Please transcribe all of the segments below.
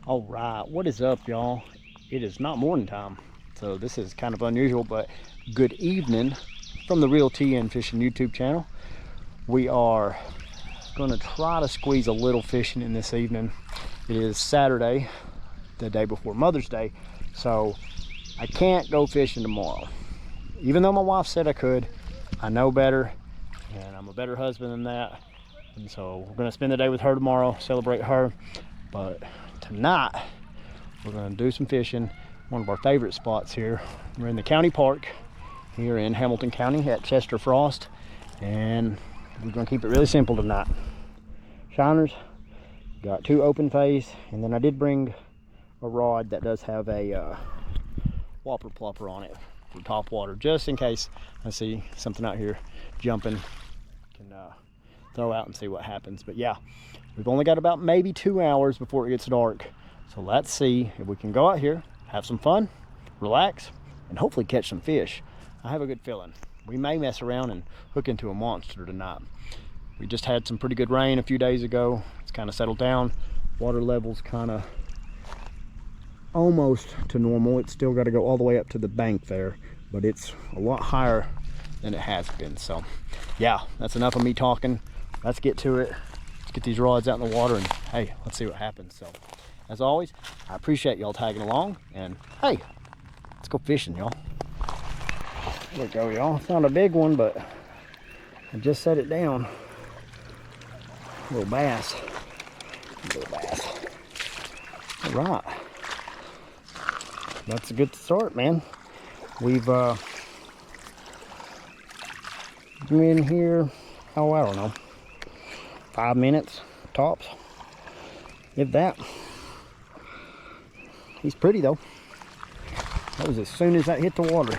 All right, what is up, y'all? It is not morning time, so this is kind of unusual, but good evening from the Real TN Fishing YouTube channel. We are going to try to squeeze a little fishing in this evening. It is Saturday, the day before Mother's Day, so I can't go fishing tomorrow. Even though my wife said I could, I know better, and I'm a better husband than that. And so we're going to spend the day with her tomorrow, celebrate her. But tonight, we're going to do some fishing. One of our favorite spots here. We're in the county park here in Hamilton County at Chester Frost. And we're going to keep it really simple tonight. Shiners, got 2 open face, and then I did bring a rod that does have a whopper plopper on it for top water, just in case I see something out here jumping. Can throw out and see what happens. But yeah, we've only got about maybe 2 hours before it gets dark, so let's see if we can go out here, have some fun, relax, and hopefully catch some fish. I have a good feeling we may mess around and hook into a monster tonight. We just had some pretty good rain a few days ago. It's kind of settled down. Water levels kind of almost to normal. It's still got to go all the way up to the bank there, but it's a lot higher than it has been. So yeah, that's enough of me talking. Let's get to it. Let's get these rods out in the water, and hey, let's see what happens. So as always, I appreciate y'all tagging along, and hey, let's go fishing, y'all. There we go, y'all. It's not a big one, but I just set it down. Little bass. Little bass. All right. That's a good start, man. We've been in here, oh, I don't know, 5 minutes tops, if that. He's pretty though. That was as soon as that hit the water.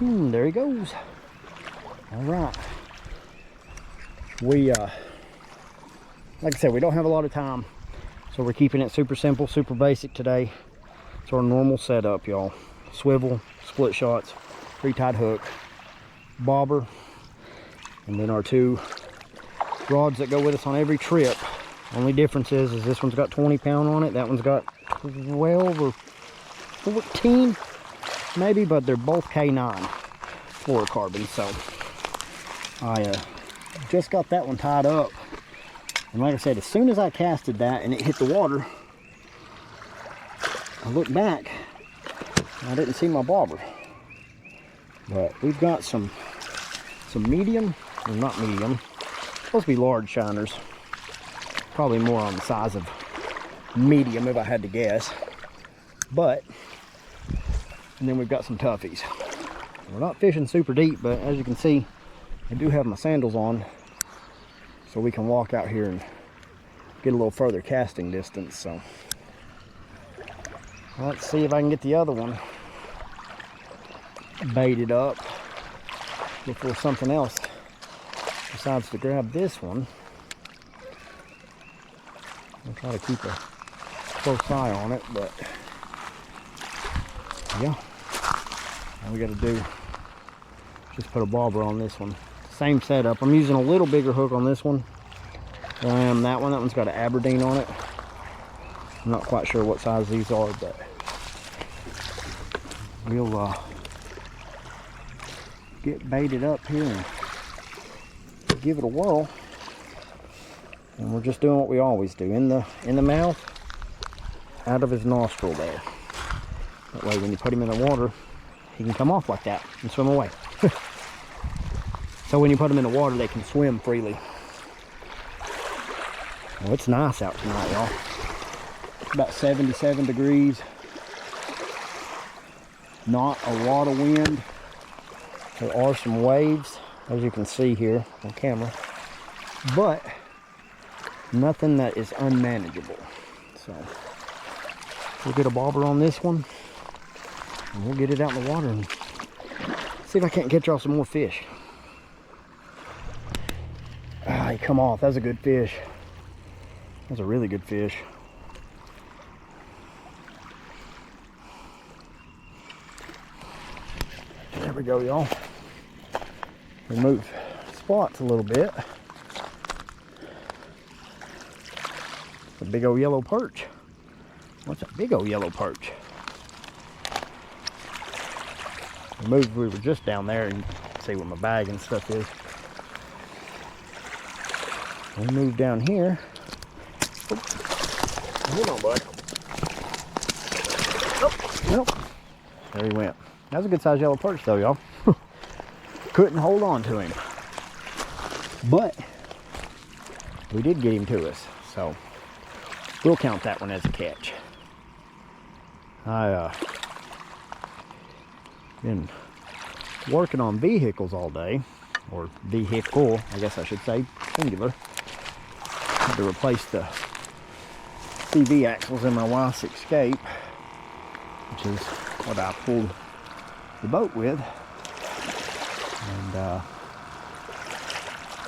There he goes. All right. We like I said, we don't have a lot of time, so we're keeping it super simple, super basic today. It's our normal setup, y'all. Swivel, split shots, pre-tied hook, bobber, and then our 2 rods that go with us on every trip. Only difference is this one's got 20 pound on it, that one's got 12 or 14 maybe, but they're both K9 fluorocarbon. So I just got that one tied up, and like I said, as soon as I casted that and it hit the water, I looked back and I didn't see my bobber. But we've got some medium, or not medium, supposed to be large shiners. Probably more on the size of medium if I had to guess. But, and then we've got some toughies. We're not fishing super deep, but as you can see, I do have my sandals on, so we can walk out here and get a little further casting distance. So let's see if I can get the other one baited up before something else decides to grab this one. I'll try to keep a close eye on it, but yeah, all we got to do is just put a bobber on this one. Same setup. I'm using a little bigger hook on this one than I am that one. That one's got an Aberdeen on it. I'm not quite sure what size these are, but we'll get baited up here and give it a whirl. And we're just doing what we always do, in the mouth, out of his nostril there. That way when you put him in the water, he can come off like that and swim away. So when you put them in the water, they can swim freely. Well, it's nice out tonight, y'all. About 77 degrees. Not a lot of wind. There are some waves, as you can see here on camera, but nothing that is unmanageable. So we'll get a bobber on this one, and we'll get it out in the water and see if I can't catch y'all some more fish. Ah, he come off. That's a good fish. That's a really good fish. There we go, y'all. Remove spots a little bit. A big old yellow perch. What's a big old yellow perch? We were just down there and see what my bag and stuff is. We moved down here. Oh. Hold on, bud. Oh, nope. There he went. That was a good sized yellow perch though, y'all. Couldn't hold on to him. But we did get him to us, so we'll count that one as a catch. Been working on vehicles all day, or vehicle, I guess I should say, singular. Had to replace the CV axles in my wife's Escape, which is what I pulled the boat with. And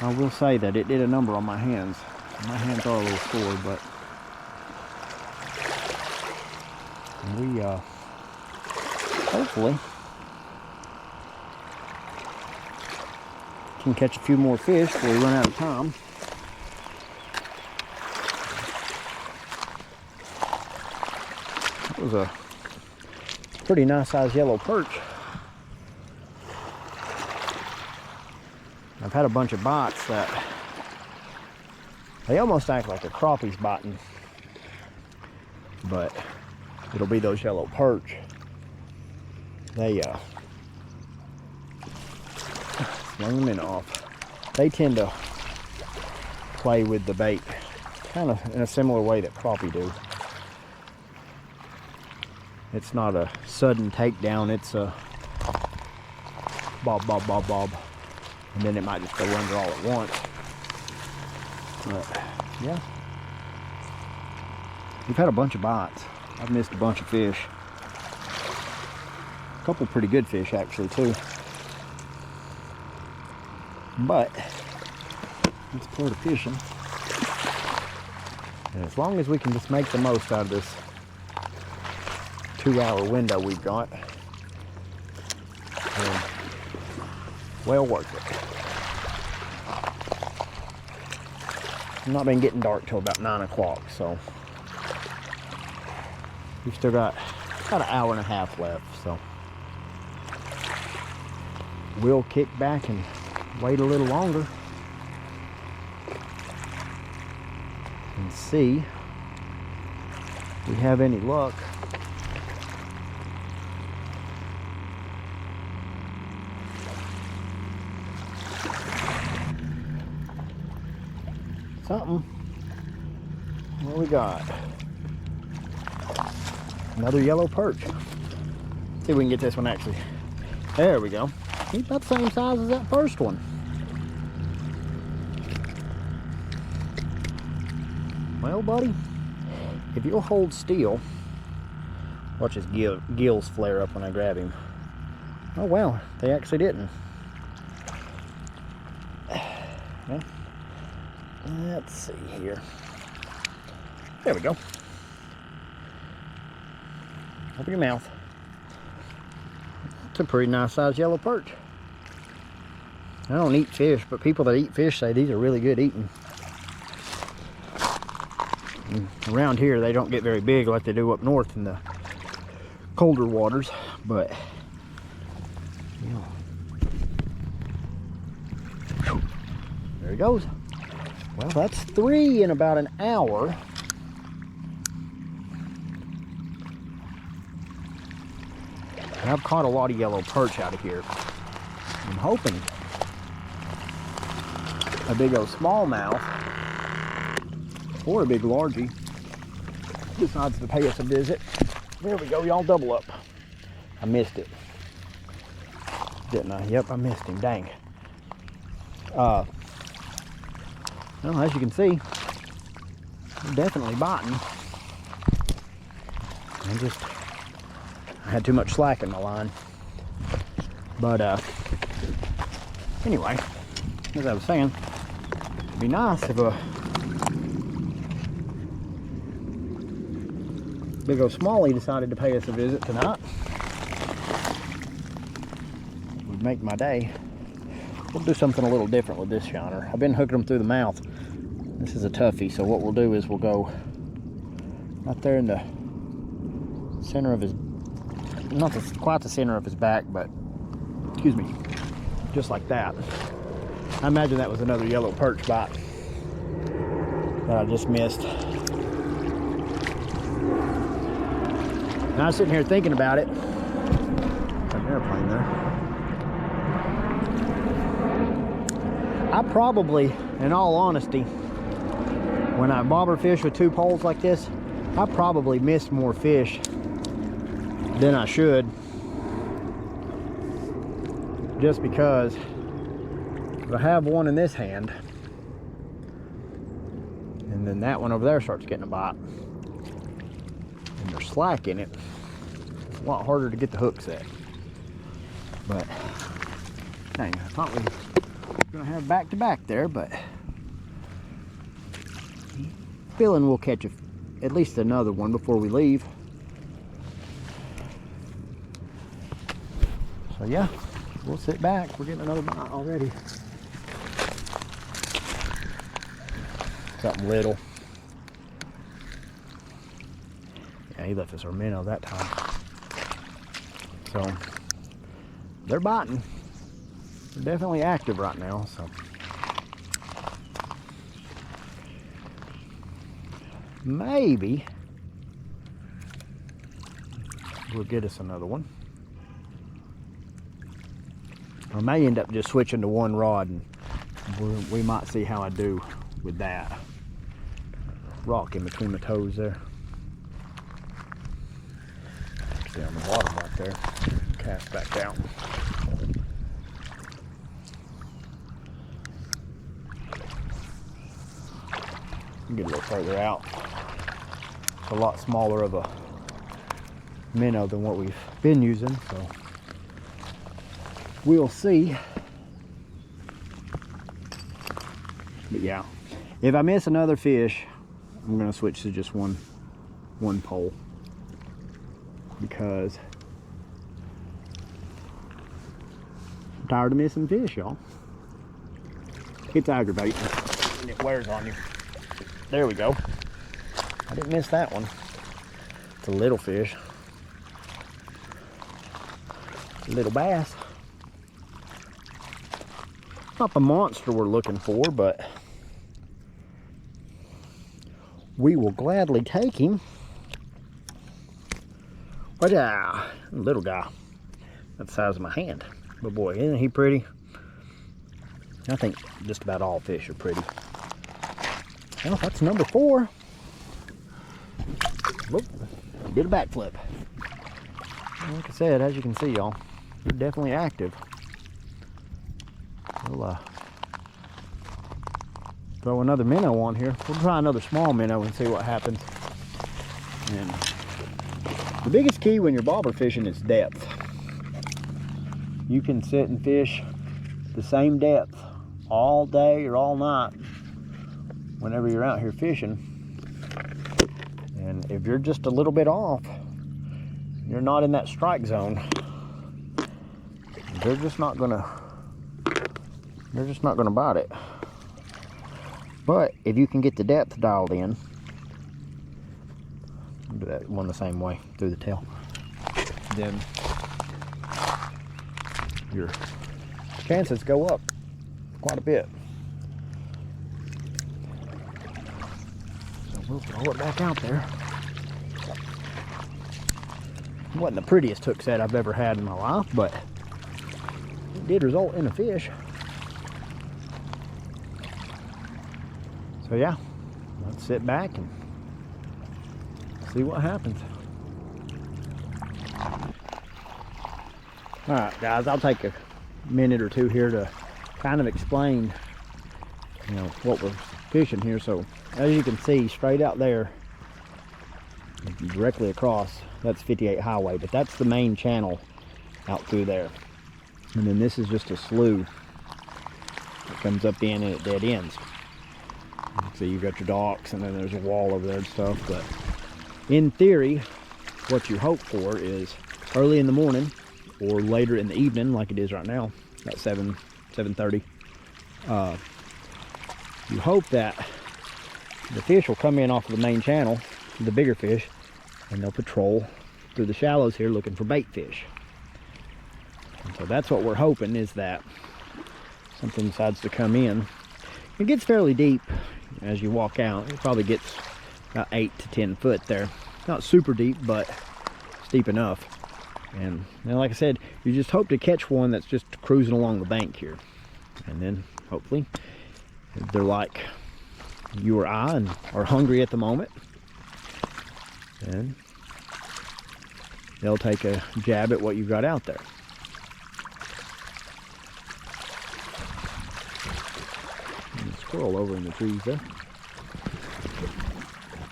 I will say that it did a number on my hands. My hands are a little sore, but we hopefully can catch a few more fish before we run out of time. That was a pretty nice sized yellow perch. I've had a bunch of bites that they almost act like a crappie's biting, but it'll be those yellow perch. They swing the minnow off. They tend to play with the bait kind of in a similar way that crappie do. It's not a sudden takedown, it's a bob, bob, bob, bob. And then it might just go under all at once. But yeah, we've had a bunch of bites. I've missed a bunch of fish. A couple pretty good fish actually too. But it's part of fishing. And as long as we can just make the most out of this 2-hour window we've got, then well worth it. It's not been getting dark till about 9 o'clock, so we've still got about an hour and a half left, so we'll kick back and wait a little longer and see if we have any luck. Something. What we got? Another yellow perch. See if we can get this one actually. There we go. He's about the same size as that first one. Well, buddy, if you'll hold still, watch his gills flare up when I grab him. Oh wow, they actually didn't. Well, let's see here. There we go. Open your mouth. It's a pretty nice sized yellow perch. I don't eat fish, but people that eat fish say these are really good eating. And around here they don't get very big like they do up north in the colder waters, but you know. There he goes. Well, that's 3 in about an hour. And I've caught a lot of yellow perch out of here. I'm hoping a big old smallmouth or a big largie decides to pay us a visit. There we go, y'all, double up. I missed it, didn't I? Yep, I missed him, dang. Well, as you can see, I'm definitely biting. I had too much slack in my line. But anyway, as I was saying, it'd be nice if a big old smallie decided to pay us a visit tonight. It would make my day. We'll do something a little different with this shiner. I've been hooking them through the mouth. This is a toughie, so what we'll do is we'll go Right there in the center of his, not quite the center of his back, but, excuse me, just like that. I imagine that was another yellow perch bite that I just missed. And I was sitting here thinking about it. There's an airplane there. I probably, in all honesty, when I bobber fish with 2 poles like this, I probably missed more fish than I should. Just because I have one in this hand, and then that one over there starts getting a bite, and there's slack in it. It's a lot harder to get the hook set. But dang, I thought we were gonna have back to back there, but feeling we'll catch at least another one before we leave. So yeah, we'll sit back. We're getting another bite already. Something little. Yeah, he left us our minnow that time. So they're biting. They're definitely active right now. So maybe we'll get us another one. I may end up just switching to one rod, and we might see how I do with that. Rock in between the toes there. See on the bottom right there. Cast back down. Get a little further out. It's a lot smaller of a minnow than what we've been using, so we'll see. But yeah, if I miss another fish, I'm gonna switch to just one pole, because I'm tired of missing fish, y'all. It's aggravating and it wears on you. There we go. I didn't miss that one. It's a little fish. It's a little bass. Not the monster we're looking for, but we will gladly take him. But little guy, that's the size of my hand. But boy, isn't he pretty? I think just about all fish are pretty. Well, that's number 4. Whoop, did a backflip. Like I said, as you can see, y'all, they're definitely active. We'll throw another minnow on here. We'll try another small minnow and see what happens. And the biggest key when you're bobber fishing is depth. You can sit and fish the same depth all day or all night whenever you're out here fishing. And if you're just a little bit off, you're not in that strike zone, they're just not gonna bite it. But if you can get the depth dialed in, do that one the same way through the tail, then your chances go up quite a bit. So we'll throw it back out there. It wasn't the prettiest hook set I've ever had in my life, but it did result in a fish. So yeah, let's sit back and see what happens. All right, guys, I'll take a minute or two here to kind of explain, you know, what we're fishing here. So as you can see, straight out there, directly across, that's 58 Highway, but that's the main channel out through there. And then this is just a slough that comes up in and it dead ends. So you've got your docks, and then there's a wall over there and stuff. But in theory, what you hope for is early in the morning or later in the evening, like it is right now, about 7:30. You hope that the fish will come in off of the main channel the bigger fish, and they'll patrol through the shallows here looking for bait fish. And so that's what we're hoping, is that something decides to come in. It gets fairly deep as you walk out. It probably gets about 8 to 10 foot there. Not super deep, but it's deep enough. And now, like I said, you just hope to catch one that's just cruising along the bank here. And then hopefully if they're like you or I and are hungry at the moment, then they'll take a jab at what you've got out there. And a squirrel over in the trees there.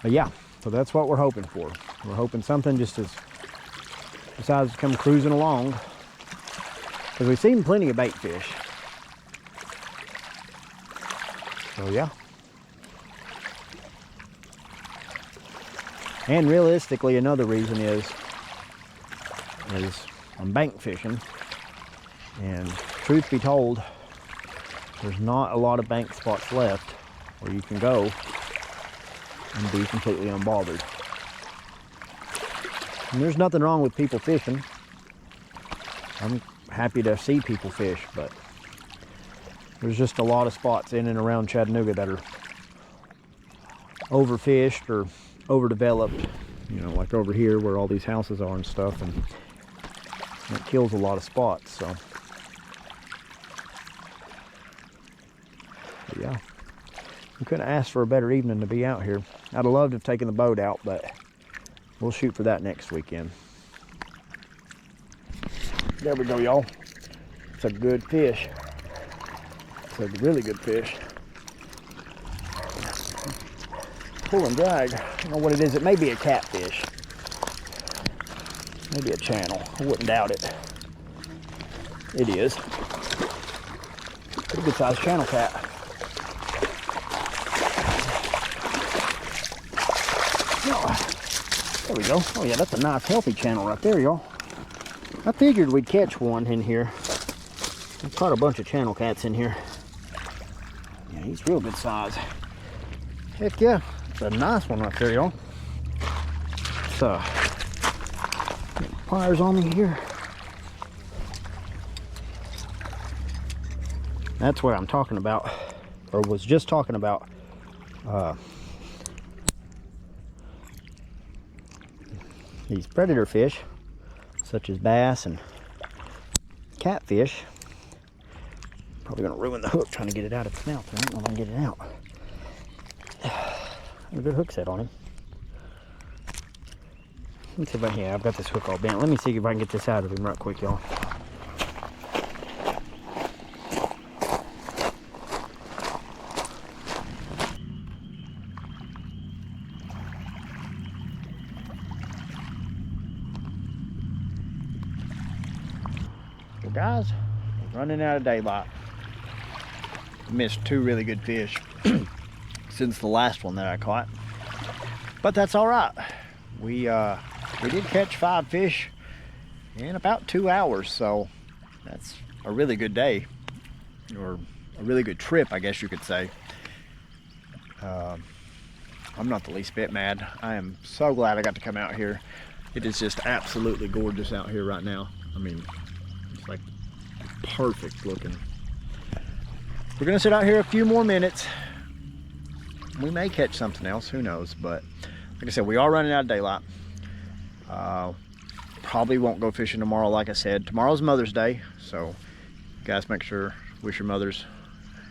But yeah, so that's what we're hoping for. We're hoping something just decides to come cruising along, because we've seen plenty of bait fish. So yeah. And realistically, another reason is I'm bank fishing, and truth be told, there's not a lot of bank spots left where you can go and be completely unbothered. And there's nothing wrong with people fishing. I'm happy to see people fish, but there's just a lot of spots in and around Chattanooga that are overfished or overdeveloped, you know, like over here where all these houses are and stuff, and it kills a lot of spots. So but yeah, we couldn't ask for a better evening to be out here. I'd have loved to have taken the boat out, but we'll shoot for that next weekend. There we go, y'all. It's a good fish. It's a really good fish. Pull and drag. I don't know what it is. It may be a catfish. Maybe a channel. I wouldn't doubt it. It is. Pretty good sized channel cat. There we go. Oh yeah, that's a nice healthy channel right there, y'all. I figured we'd catch one in here. I caught a bunch of channel cats in here. Yeah, he's real good size. Heck yeah, it's a nice one right there, y'all. So, pliers on me here. That's what I'm talking about, or was just talking about. These predator fish, such as bass and catfish. Probably gonna ruin the hook trying to get it out of its mouth. I don't know if I can get it out. A good hook set on him. Let's see if I can. I've got this hook all bent. Let me see if I can get this out of him right quick, y'all. Well, guys, running out of daylight. Missed 2 really good fish since the last one that I caught, but that's all right. We did catch 5 fish in about 2 hours, so that's a really good day, or a really good trip, I guess you could say. I'm not the least bit mad. I am so glad I got to come out here. It is just absolutely gorgeous out here right now. I mean, it's like perfect looking. We're gonna sit out here a few more minutes. We may catch something else, who knows, but like I said, we are running out of daylight. Probably won't go fishing tomorrow, like I said. Tomorrow's Mother's Day, so you guys make sure, wish your mothers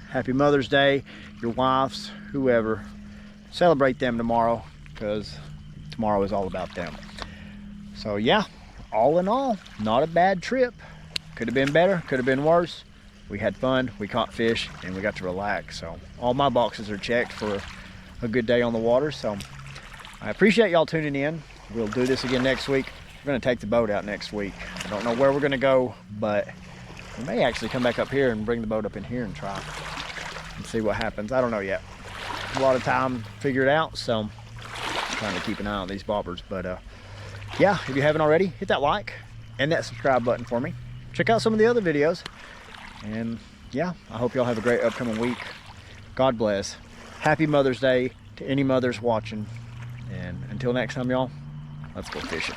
happy Mother's Day, your wives, whoever. Celebrate them tomorrow, because tomorrow is all about them. So yeah, all in all, not a bad trip. Could have been better, could have been worse. We had fun, we caught fish, and we got to relax. So all my boxes are checked for a good day on the water. So I appreciate y'all tuning in. We'll do this again next week. We're gonna take the boat out next week. I don't know where we're gonna go, but we may actually come back up here and bring the boat up in here and try and see what happens. I don't know yet. A lot of time to figure it out, so I'm trying to keep an eye on these bobbers. But yeah, if you haven't already, hit that like and that subscribe button for me. Check out some of the other videos. And yeah, I hope y'all have a great upcoming week. God bless. Happy Mother's Day to any mothers watching. And until until next time, y'all, let's go fishing.